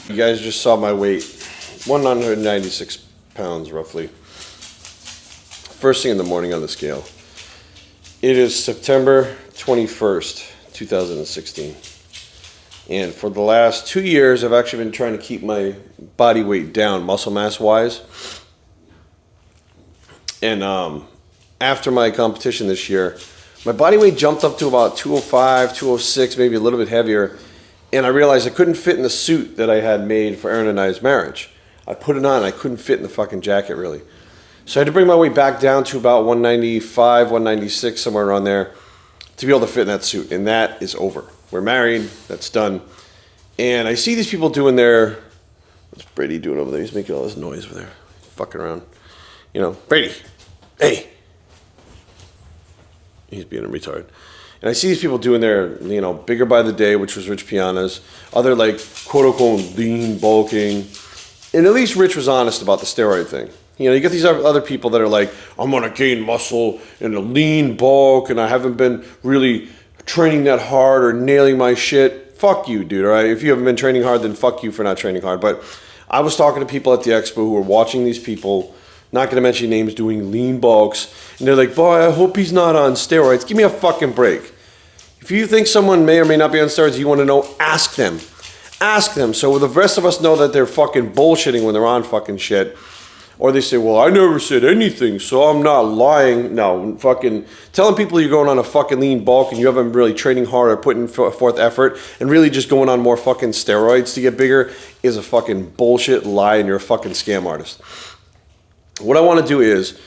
You guys just saw my weight, 196 pounds roughly. First thing in the morning on the scale. It is September 21st, 2016. And for the last 2 years, I've actually been trying to keep my body weight down, muscle mass wise. And after my competition this year, my body weight jumped up to about 205, 206, maybe a little bit heavier. And I realized I couldn't fit in the suit that I had made for Aaron and I's marriage. I put it on, I couldn't fit in the fucking jacket really. So I had to bring my weight back down to about 195, 196, somewhere around there, to be able to fit in that suit. And that is over. We're married, that's done. And I see these people doing their, what's Brady doing over there? He's making all this noise over there, fucking around. You know, Brady, hey. He's being a retard. And I see these people doing their, you know, bigger by the day, which was Rich Piana's, other like quote unquote lean bulking. And at least Rich was honest about the steroid thing. You know, you get these other people that are like, I'm going to gain muscle in a lean bulk and I haven't been really training that hard or nailing my shit. Fuck you, dude, all right? If you haven't been training hard, then fuck you for not training hard. But I was talking to people at the expo who were watching these people, not going to mention names, doing lean bulks. And they're like, boy, I hope he's not on steroids. Give me a fucking break. If you think someone may or may not be on steroids, you want to know, ask them. Ask them. So the rest of us know that they're fucking bullshitting when they're on fucking shit. Or they say, well, I never said anything, so I'm not lying. No, fucking telling people you're going on a fucking lean bulk and you haven't really training hard or putting forth effort and really just going on more fucking steroids to get bigger is a fucking bullshit lie and you're a fucking scam artist. What I want to do is,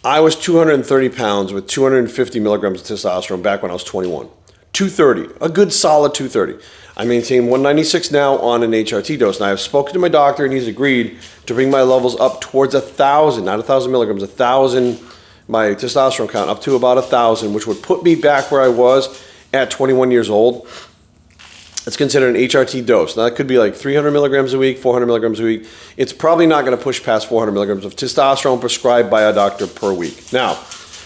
I was 230 pounds with 250 milligrams of testosterone back when I was 21. 230, a good solid 230. I maintain 196 now on an HRT dose. And I have spoken to my doctor and he's agreed to bring my levels up towards 1,000, not 1,000 milligrams, 1,000, my testosterone count up to about 1,000, which would put me back where I was at 21 years old. It's considered an HRT dose. Now that could be like 300 milligrams a week, 400 milligrams a week. It's probably not going to push past 400 milligrams of testosterone prescribed by a doctor per week. Now,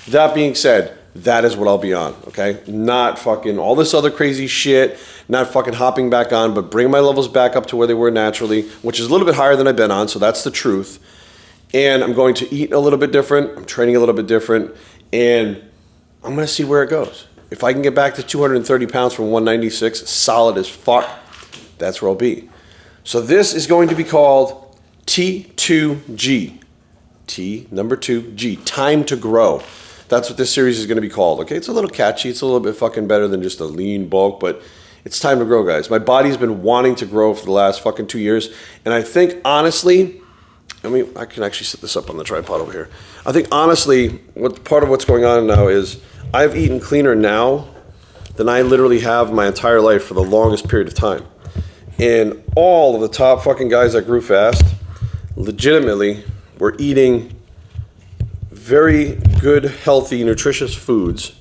that being said, that is what I'll be on, okay? Not fucking all this other crazy shit, not fucking hopping back on, but bring my levels back up to where they were naturally, which is a little bit higher than I've been on, so that's the truth. And I'm going to eat a little bit different, I'm training a little bit different, and I'm going to see where it goes. If I can get back to 230 pounds from 196, solid as fuck, that's where I'll be. So this is going to be called T2G. T, number 2, G, time to grow. That's what this series is going to be called, okay? It's a little catchy. It's a little bit fucking better than just a lean bulk, but it's time to grow, guys. My body's been wanting to grow for the last fucking 2 years, and I think, honestly, I mean, I can actually set this up on the tripod over here. I think, honestly, what part of what's going on now is I've eaten cleaner now than I literally have my entire life for the longest period of time. And all of the top fucking guys that grew fast legitimately were eating very good, healthy, nutritious foods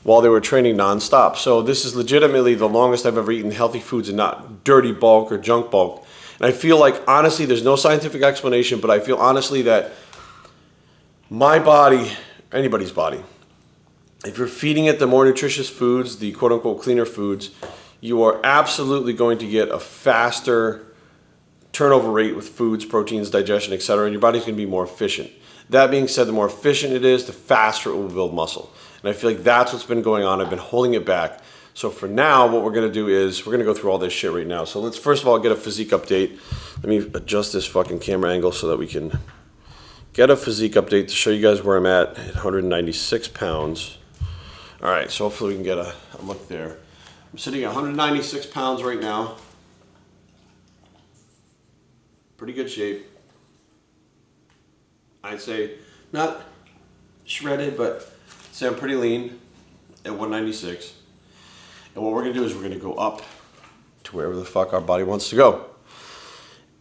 while they were training nonstop. So this is legitimately the longest I've ever eaten healthy foods and not dirty bulk or junk bulk. And I feel like, honestly, there's no scientific explanation, but I feel honestly that my body, anybody's body, if you're feeding it the more nutritious foods, the quote-unquote cleaner foods, you are absolutely going to get a faster turnover rate with foods, proteins, digestion, etc., and your body's going to be more efficient. That being said, the more efficient it is, the faster it will build muscle. And I feel like that's what's been going on. I've been holding it back. So for now, what we're going to do is we're going to go through all this shit right now. So let's first of all get a physique update. Let me adjust this fucking camera angle so that we can get a physique update to show you guys where I'm at 196 pounds. All right, so hopefully we can get a look there. I'm sitting at 196 pounds right now. Pretty good shape. I'd say not shredded, but I'd say I'm pretty lean at 196. And what we're going to do is we're going to go up to wherever the fuck our body wants to go.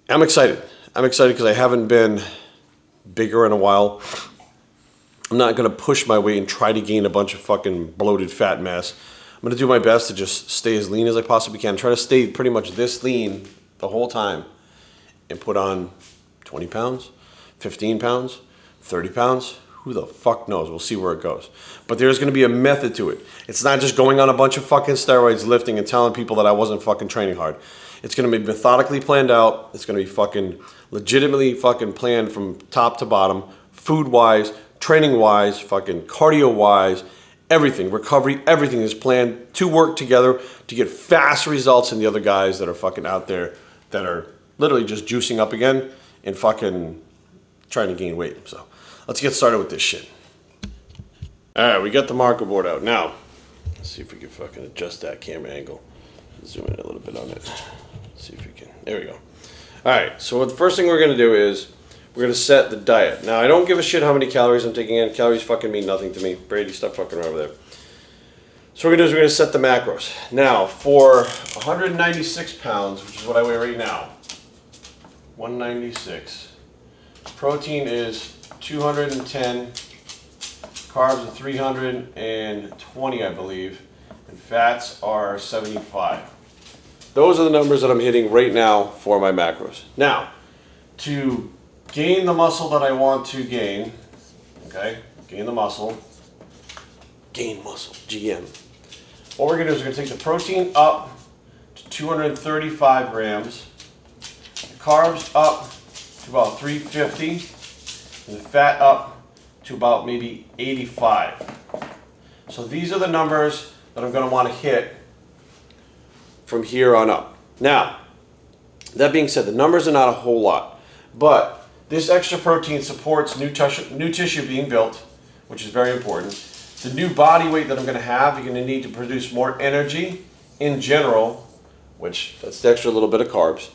I'm excited. I'm excited because I haven't been bigger in a while. I'm not going to push my weight and try to gain a bunch of fucking bloated fat mass. I'm going to do my best to just stay as lean as I possibly can. Try to stay pretty much this lean the whole time and put on 20 pounds, 15 pounds, 30 pounds. Who the fuck knows? We'll see where it goes. But there's going to be a method to it. It's not just going on a bunch of fucking steroids, lifting, and telling people that I wasn't fucking training hard. It's going to be methodically planned out. It's going to be fucking legitimately fucking planned from top to bottom, food-wise, training-wise, fucking cardio-wise, everything, recovery, everything is planned to work together to get fast results in the other guys that are fucking out there that are literally just juicing up again and fucking trying to gain weight. So let's get started with this shit. All right, we got the marker board out. Now, let's see if we can fucking adjust that camera angle. Zoom in a little bit on it. See if we can. There we go. All right, so the first thing we're going to do is we're going to set the diet. Now, I don't give a shit how many calories I'm taking in. Calories fucking mean nothing to me. Brady, stop fucking around over there. So what we're going to do is we're going to set the macros. Now, for 196 pounds, which is what I weigh right now, 196. Protein is 210. Carbs are 320, I believe. And fats are 75. Those are the numbers that I'm hitting right now for my macros. Now, to gain the muscle that I want to gain, okay, gain muscle, GM. What we're going to do is we're going to take the protein up to 235 grams, the carbs up to about 350, and the fat up to about maybe 85. So these are the numbers that I'm going to want to hit from here on up. Now, that being said, the numbers are not a whole lot, but this extra protein supports new tissue being built, which is very important. The new body weight that I'm going to have, you're going to need to produce more energy in general, which that's the extra little bit of carbs.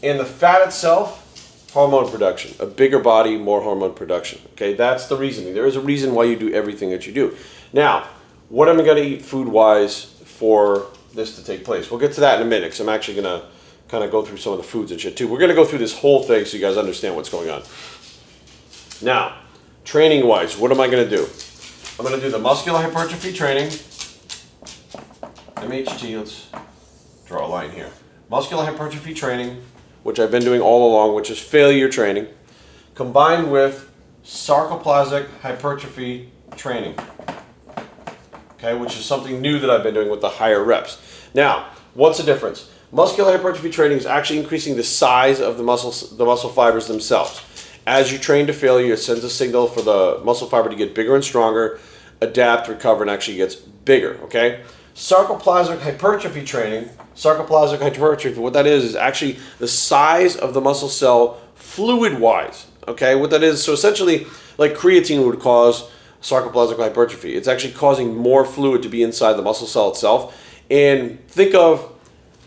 And the fat itself, hormone production. A bigger body, more hormone production. Okay, that's the reasoning. There is a reason why you do everything that you do. Now, what am I going to eat food-wise for this to take place? We'll get to that in a minute, because I'm actually going to kind of go through some of the foods and shit too. We're going to go through this whole thing so you guys understand what's going on. Now, training-wise, what am I going to do? I'm going to do the muscular hypertrophy training, MHT, let's draw a line here. Muscular hypertrophy training, which I've been doing all along, which is failure training, combined with sarcoplasmic hypertrophy training, okay, which is something new that I've been doing with the higher reps. Now, what's the difference? Muscular hypertrophy training is actually increasing the size of the muscle fibers themselves. As you train to failure, it sends a signal for the muscle fiber to get bigger and stronger, adapt, recover, and actually gets bigger, okay? Sarcoplasmic hypertrophy training, what that is actually the size of the muscle cell fluid-wise, okay? What that is, so essentially, like creatine would cause sarcoplasmic hypertrophy. It's actually causing more fluid to be inside the muscle cell itself. And think of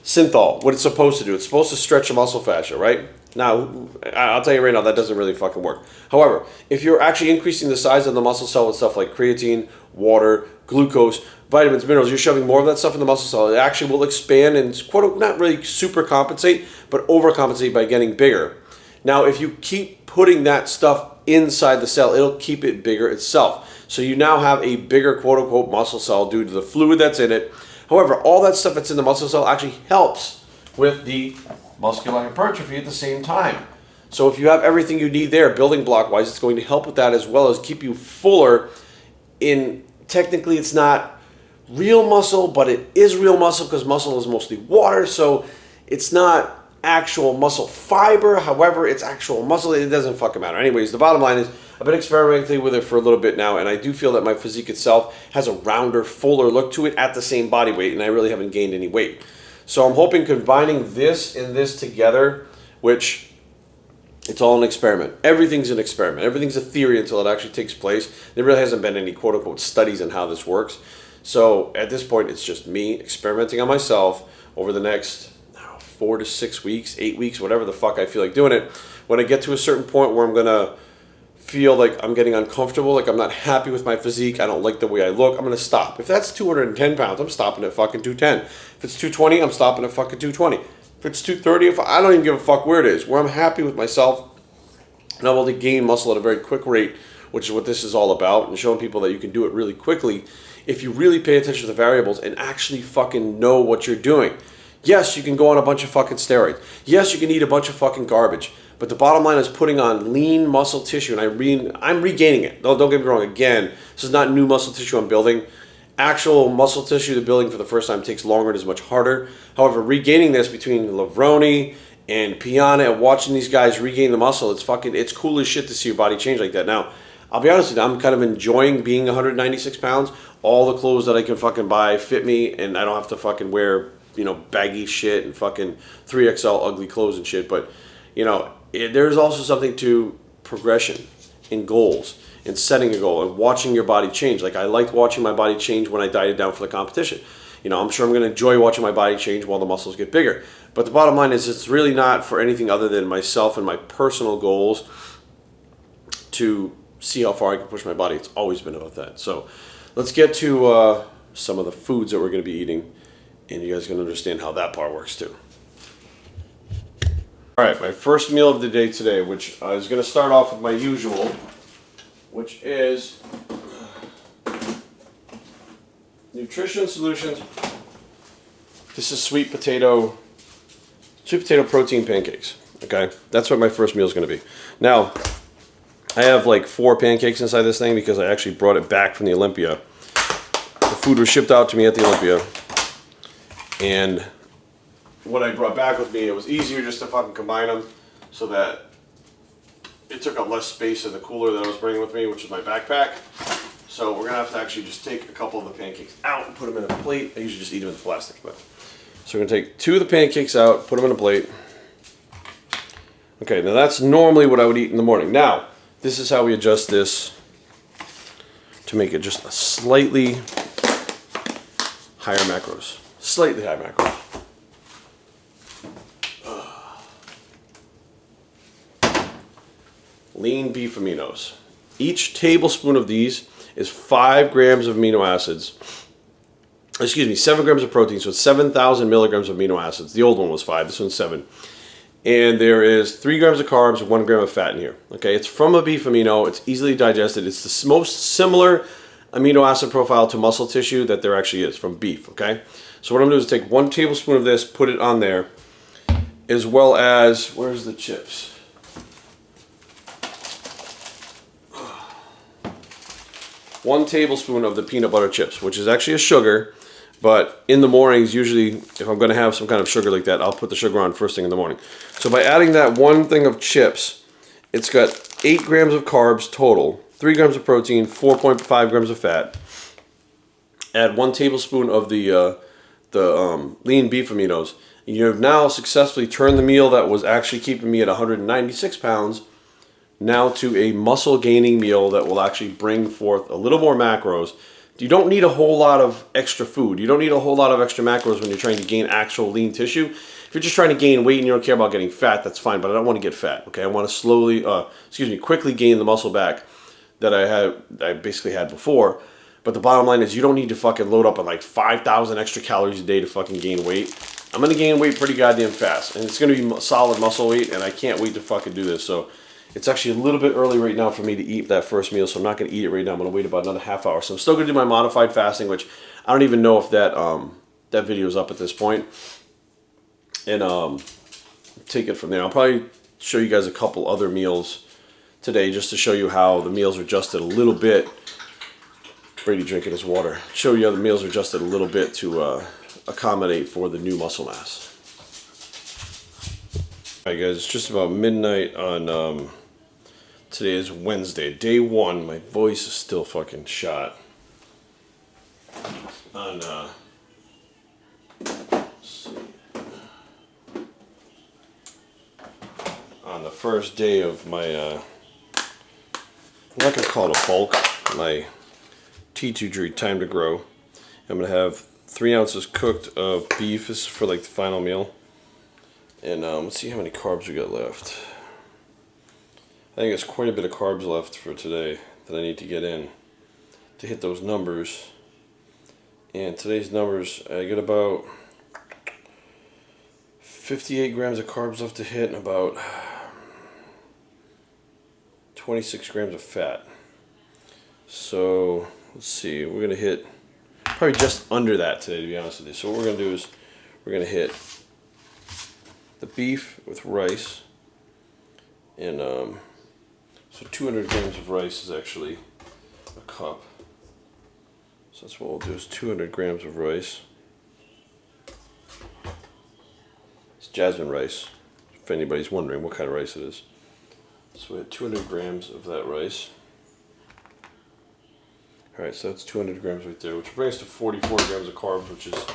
synthol, what it's supposed to do. It's supposed to stretch the muscle fascia, right? Now, I'll tell you right now, that doesn't really fucking work. However, if you're actually increasing the size of the muscle cell with stuff like creatine, water, glucose, vitamins, minerals, you're shoving more of that stuff in the muscle cell, it actually will expand and, quote, not really super compensate, but overcompensate by getting bigger. Now, if you keep putting that stuff inside the cell, it'll keep it bigger itself. So you now have a bigger, quote unquote, muscle cell due to the fluid that's in it. However, all that stuff that's in the muscle cell actually helps with the muscular hypertrophy at the same time. So if you have everything you need there, building block wise, it's going to help with that as well as keep you fuller in, technically it's not real muscle, but it is real muscle because muscle is mostly water. So it's not actual muscle fiber. However, it's actual muscle. It doesn't fucking matter. Anyways, the bottom line is I've been experimenting with it for a little bit now, and I do feel that my physique itself has a rounder, fuller look to it at the same body weight, and I really haven't gained any weight. So I'm hoping combining this and this together, which it's all an experiment. Everything's an experiment. Everything's a theory until it actually takes place. There really hasn't been any quote-unquote studies on how this works. So at this point, it's just me experimenting on myself over the next 4 to 6 weeks, 8 weeks, whatever the fuck I feel like doing it. When I get to a certain point where I'm going to feel like I'm getting uncomfortable, like I'm not happy with my physique, I don't like the way I look, I'm going to stop. If that's 210 pounds, I'm stopping at fucking 210. If it's 220, I'm stopping at fucking 220. If it's 230, I don't even give a fuck where it is. Where I'm happy with myself and I'm able to gain muscle at a very quick rate, which is what this is all about, and showing people that you can do it really quickly if you really pay attention to the variables and actually fucking know what you're doing. Yes, you can go on a bunch of fucking steroids. Yes, you can eat a bunch of fucking garbage. But the bottom line is putting on lean muscle tissue, and I'm regaining it. Don't get me wrong. Again, this is not new muscle tissue I'm building. actual muscle tissue, the building for the first time takes longer and is much harder. However, regaining this between Lavroni and Piana and watching these guys regain the muscle, it's cool as shit to see your body change like that. Now, I'll be honest with you, I'm kind of enjoying being 196 pounds. All the clothes that I can fucking buy fit me, and I don't have to fucking wear, you know, baggy shit and fucking 3XL ugly clothes and shit. But, you know, there's also something to progression and goals and setting a goal and watching your body change. Like, I liked watching my body change when I dieted down for the competition. You know, I'm sure I'm going to enjoy watching my body change while the muscles get bigger. But the bottom line is it's really not for anything other than myself and my personal goals to see how far I can push my body. It's always been about that. So let's get to some of the foods that we're going to be eating, and you guys can understand how that part works too. All right, my first meal of the day today, which is going to start off with my usual, which is Nutrition Solutions. This is sweet potato protein pancakes. Okay, that's what my first meal is going to be. Now, I have like 4 pancakes inside this thing because I actually brought it back from the Olympia. The food was shipped out to me at the Olympia, and what I brought back with me, it was easier just to fucking combine them so that it took up less space in the cooler that I was bringing with me, which is my backpack. So we're gonna have to actually just take a couple of the pancakes out and put them in a plate. I usually just eat them in the plastic, but so we're gonna take 2 of the pancakes out, put them in a plate. Okay, now that's normally what I would eat in the morning. Now, this is how we adjust this to make it just a slightly higher macros. Slightly higher macros. Lean beef aminos. Each tablespoon of these is 5 grams of amino acids. Excuse me, 7 grams of protein, so it's 7,000 milligrams of amino acids. The old one was 5, this one's 7. And there is 3 grams of carbs and 1 gram of fat in here. Okay, it's from a beef amino. It's easily digested. It's the most similar amino acid profile to muscle tissue that there actually is from beef. Okay, so what I'm going to do is take 1 tablespoon of this, put it on there, as well as, where's the chips? 1 tablespoon of the peanut butter chips, which is actually a sugar, but in the mornings, usually, if I'm going to have some kind of sugar like that, I'll put the sugar on first thing in the morning. So by adding that 1 thing of chips, it's got 8 grams of carbs total, 3 grams of protein, 4.5 grams of fat. Add 1 tablespoon of the lean beef aminos. You have now successfully turned the meal that was actually keeping me at 196 pounds now to a muscle gaining meal that will actually bring forth a little more macros. You don't need a whole lot of extra food. You don't need a whole lot of extra macros when you're trying to gain actual lean tissue. If you're just trying to gain weight and you don't care about getting fat, that's fine, but I don't want to get fat, okay? I want to quickly gain the muscle back that I basically had before. But the bottom line is you don't need to fucking load up on like 5,000 extra calories a day to fucking gain weight. I'm going to gain weight pretty goddamn fast, and it's going to be solid muscle weight, and I can't wait to fucking do this. So it's actually a little bit early right now for me to eat that first meal, so I'm not going to eat it right now. I'm going to wait about another half hour. So I'm still going to do my modified fasting, which I don't even know if that that video is up at this point. And take it from there. I'll probably show you guys a couple other meals today just to show you how the meals are adjusted a little bit. Brady drinking his water. Show you how the meals are adjusted a little bit to accommodate for the new muscle mass. Alright guys, it's just about midnight on today is Wednesday, day 1. My voice is still fucking shot. On on the first day of my I'm not gonna call it a bulk, my T2G time to grow. I'm gonna have 3 ounces cooked of beef. This is for like the final meal. And let's see how many carbs we got left. I think it's quite a bit of carbs left for today that I need to get in to hit those numbers. And today's numbers, I get about 58 grams of carbs left to hit and about 26 grams of fat. So let's see, we're going to hit probably just under that today, to be honest with you. So what we're going to do is we're going to hit the beef with rice, and so 200 grams of rice is actually a cup. So that's what we'll do, is 200 grams of rice. It's jasmine rice, if anybody's wondering what kind of rice it is. So we have 200 grams of that rice. Alright, so that's 200 grams right there, which brings us to 44 grams of carbs, which is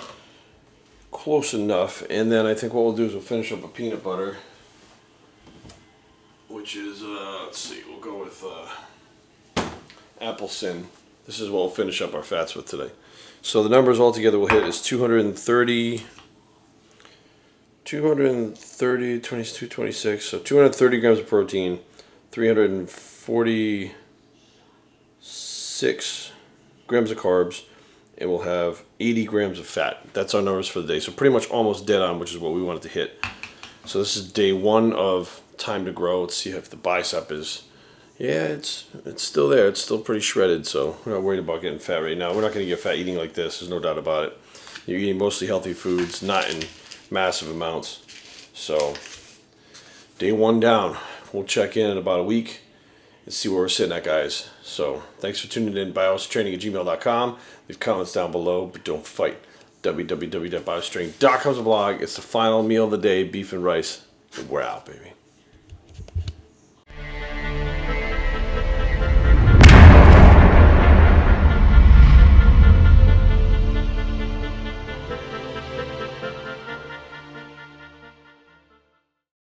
close enough. And then I think what we'll do is we'll finish up a peanut butter, which is, let's see, we'll go with apple sin. This is what we'll finish up our fats with today. So the numbers altogether we'll hit is 230, 22, 26, so 230 grams of protein, 346 grams of carbs, and we'll have 80 grams of fat. That's our numbers for the day. So pretty much almost dead on, which is what we wanted to hit. So this is day 1 of time to grow. Let's see if the bicep is, yeah, it's still there. It's still pretty shredded, so we're not worried about getting fat right now. We're not going to get fat eating like this. There's no doubt about it. You're eating mostly healthy foods, not in massive amounts. So day 1 down. We'll check in about a week and see where we're sitting at, guys. So thanks for tuning in. Biostraining@gmail.com. Leave comments down below, but don't fight. www.biostraining.com is a blog. It's the final meal of the day, beef and rice. We're out, baby.